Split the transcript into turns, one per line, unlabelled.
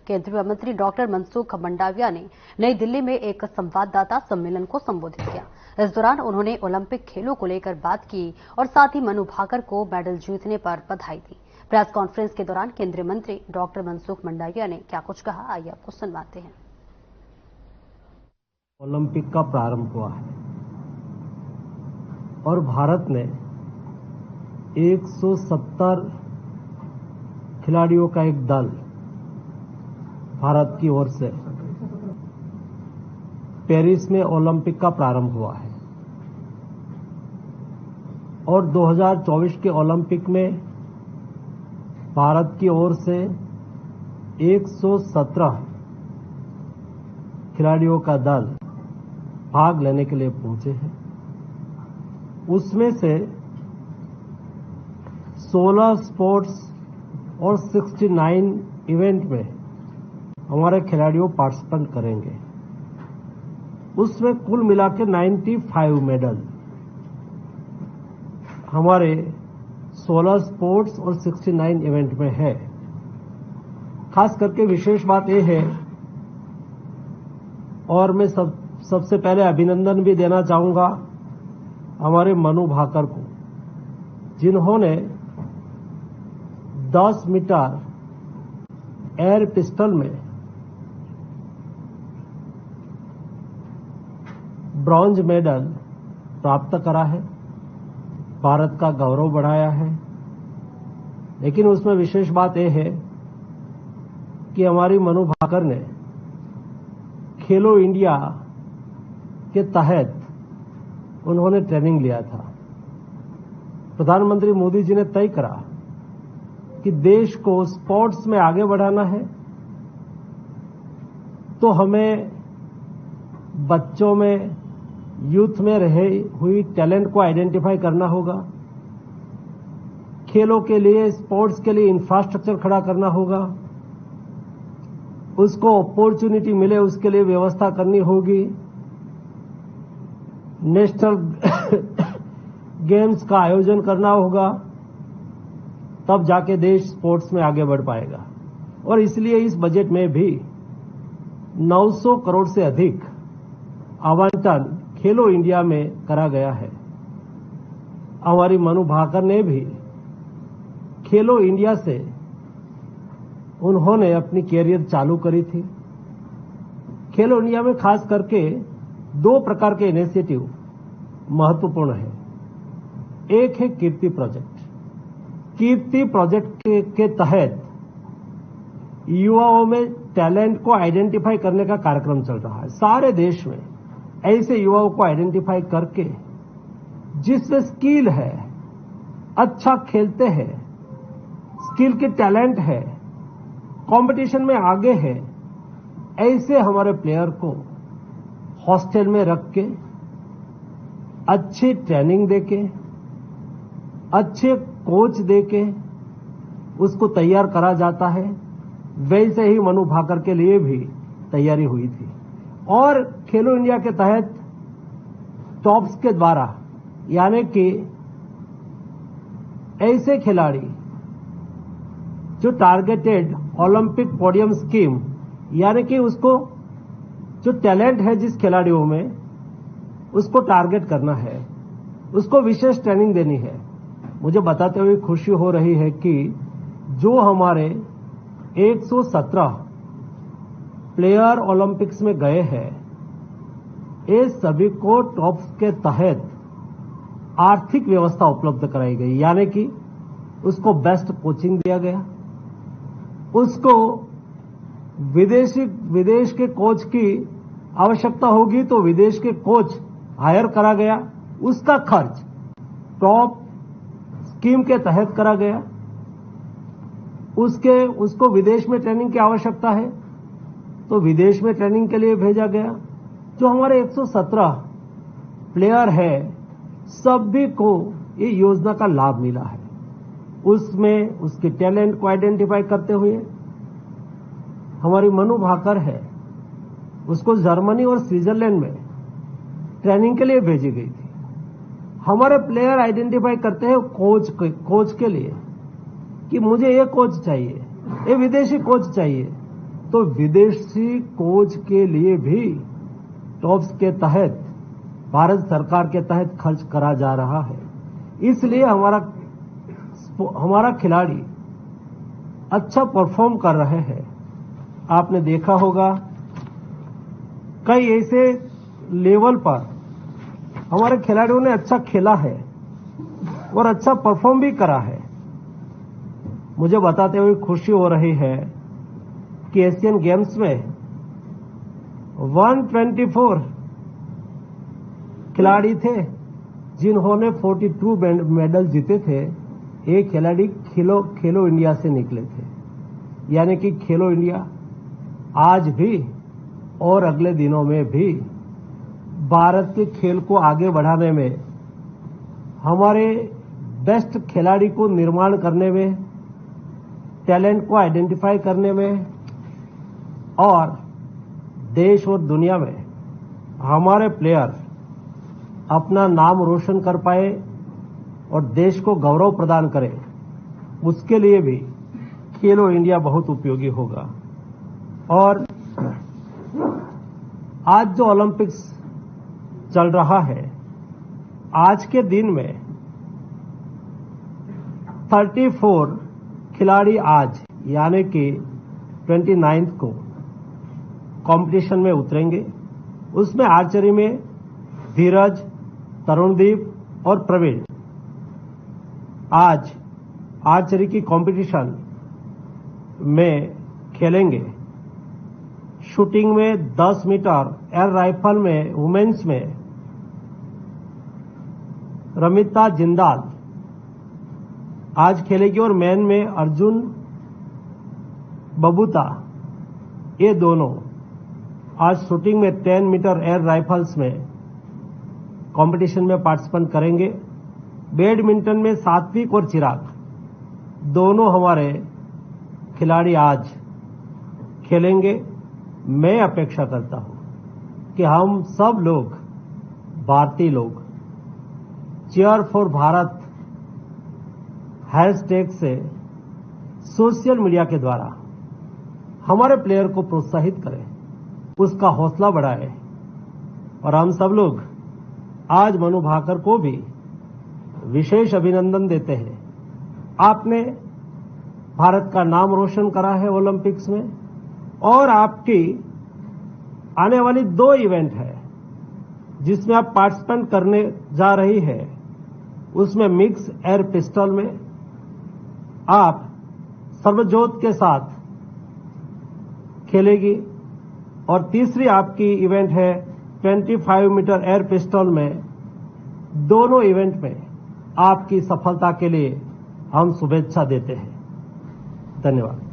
केंद्रीय मंत्री डॉक्टर मनसुख मंडाविया ने नई दिल्ली में एक संवाददाता सम्मेलन को संबोधित किया। इस दौरान उन्होंने ओलंपिक खेलों को लेकर बात की और साथ ही मनु भाकर को मेडल जीतने पर बधाई दी। प्रेस कॉन्फ्रेंस के दौरान केंद्रीय मंत्री डॉक्टर मनसुख मंडाविया ने क्या कुछ कहा, आइए आपको सुनवाते हैं।
ओलंपिक का प्रारंभ हुआ है और भारत ने 170 खिलाड़ियों का एक दल भारत की ओर से पेरिस में ओलंपिक का प्रारंभ हुआ है और 2024 के ओलंपिक में भारत की ओर से 117 खिलाड़ियों का दल भाग लेने के लिए पहुंचे हैं। उसमें से 16 स्पोर्ट्स और 69 इवेंट में हमारे खिलाड़ियों पार्टिसिपेट करेंगे। उसमें कुल मिलाकर 95 मेडल हमारे 16 स्पोर्ट्स और 69 इवेंट में है। खास करके विशेष बात यह है और मैं सबसे पहले अभिनंदन भी देना चाहूंगा हमारे मनु भाकर को, जिन्होंने 10 मीटर एयर पिस्टल में ब्रॉन्ज मेडल प्राप्त करा है, भारत का गौरव बढ़ाया है। लेकिन उसमें विशेष बात यह है कि हमारी मनु भाकर ने खेलो इंडिया के तहत उन्होंने ट्रेनिंग लिया था। प्रधानमंत्री मोदी जी ने तय करा कि देश को स्पोर्ट्स में आगे बढ़ाना है तो हमें बच्चों में, यूथ में रहे हुई टैलेंट को आइडेंटिफाई करना होगा। खेलों के लिए, स्पोर्ट्स के लिए इंफ्रास्ट्रक्चर खड़ा करना होगा। उसको अपॉर्चुनिटी मिले उसके लिए व्यवस्था करनी होगी। नेशनल गेम्स का आयोजन करना होगा, तब जाके देश स्पोर्ट्स में आगे बढ़ पाएगा। और इसलिए इस बजट में भी 900 करोड़ से अधिक आवंटन खेलो इंडिया में करा गया है। हमारी मनु भाकर ने भी खेलो इंडिया से उन्होंने अपनी कैरियर चालू करी थी। खेलो इंडिया में खास करके 2 प्रकार के इनिशिएटिव महत्वपूर्ण है। एक है कीर्ति प्रोजेक्ट। कीर्ति प्रोजेक्ट के तहत युवाओं में टैलेंट को आइडेंटिफाई करने का कार्यक्रम चल रहा है। सारे देश में ऐसे युवाओं को आइडेंटिफाई करके जिसमें स्किल है, अच्छा खेलते हैं, स्किल के टैलेंट है, कंपटीशन में आगे है, ऐसे हमारे प्लेयर को हॉस्टल में रख के अच्छी ट्रेनिंग देके, अच्छे कोच देके उसको तैयार करा जाता है। वैसे ही मनु भाकर के लिए भी तैयारी हुई थी और खेलो इंडिया के तहत टॉप्स के द्वारा, यानी कि ऐसे खिलाड़ी जो टारगेटेड ओलंपिक पोडियम स्कीम, यानी कि उसको जो टैलेंट है जिस खिलाड़ियों में उसको टारगेट करना है, उसको विशेष ट्रेनिंग देनी है। मुझे बताते हुए खुशी हो रही है कि जो हमारे 117 प्लेयर ओलंपिक्स में गए हैं, ये सभी को टॉप्स के तहत आर्थिक व्यवस्था उपलब्ध कराई गई, यानी कि उसको बेस्ट कोचिंग दिया गया, उसको विदेश के कोच की आवश्यकता होगी तो विदेश के कोच हायर करा गया, उसका खर्च टॉप स्कीम के तहत करा गया। उसको विदेश में ट्रेनिंग की आवश्यकता है तो विदेश में ट्रेनिंग के लिए भेजा गया। जो हमारे 117 प्लेयर है, सभी को ये योजना का लाभ मिला है। उसमें उसके टैलेंट को आइडेंटिफाई करते हुए हमारी मनु भाकर है, उसको जर्मनी और स्विट्जरलैंड में ट्रेनिंग के लिए भेजी गई थी। हमारे प्लेयर आइडेंटिफाई करते हैं कोच के लिए कि मुझे ये कोच चाहिए, ये विदेशी कोच चाहिए, तो विदेशी कोच के लिए भी टॉप्स के तहत भारत सरकार के तहत खर्च करा जा रहा है। इसलिए हमारा खिलाड़ी अच्छा परफॉर्म कर रहे हैं। आपने देखा होगा कई ऐसे लेवल पर हमारे खिलाड़ियों ने अच्छा खेला है और अच्छा परफॉर्म भी करा है। मुझे बताते हुए खुशी हो रही है कि एशियन गेम्स में 124 खिलाड़ी थे जिन्होंने 42 मेडल जीते थे। एक खिलाड़ी खेलो इंडिया से निकले थे। यानी कि खेलो इंडिया आज भी और अगले दिनों में भी भारत के खेल को आगे बढ़ाने में, हमारे बेस्ट खिलाड़ी को निर्माण करने में, टैलेंट को आइडेंटिफाई करने में और देश और दुनिया में हमारे प्लेयर अपना नाम रोशन कर पाए और देश को गौरव प्रदान करें, उसके लिए भी खेलो इंडिया बहुत उपयोगी होगा। और आज जो ओलंपिक्स चल रहा है, आज के दिन में 34 खिलाड़ी आज यानी कि 29 को कंपटीशन में उतरेंगे। उसमें आर्चरी में धीरज, तरुणदीप और प्रवीण आज आर्चरी की कंपटीशन में खेलेंगे। शूटिंग में 10 मीटर एयर राइफल में वुमेन्स में रमिता जिंदाल आज खेलेगी और मैन में अर्जुन बबूता, ये दोनों आज शूटिंग में 10 मीटर एयर राइफल्स में कंपटीशन में पार्टिसिपेट करेंगे। बैडमिंटन में सात्विक और चिराग दोनों हमारे खिलाड़ी आज खेलेंगे। मैं अपेक्षा करता हूं कि हम सब लोग, भारतीय लोग, चीयर फॉर भारत हैशटैग से सोशल मीडिया के द्वारा हमारे प्लेयर को प्रोत्साहित करें, उसका हौसला बढ़ाएं। और हम सब लोग आज मनु भाकर को भी विशेष अभिनंदन देते हैं। आपने भारत का नाम रोशन करा है ओलंपिक्स में और आपकी आने वाली 2 इवेंट है जिसमें आप पार्टिसिपेट करने जा रही है। उसमें मिक्स एयर पिस्टल में आप सर्वजोत के साथ खेलेगी और तीसरी आपकी इवेंट है 25 मीटर एयर पिस्टल में। दोनों इवेंट में आपकी सफलता के लिए हम शुभेच्छा देते हैं। धन्यवाद।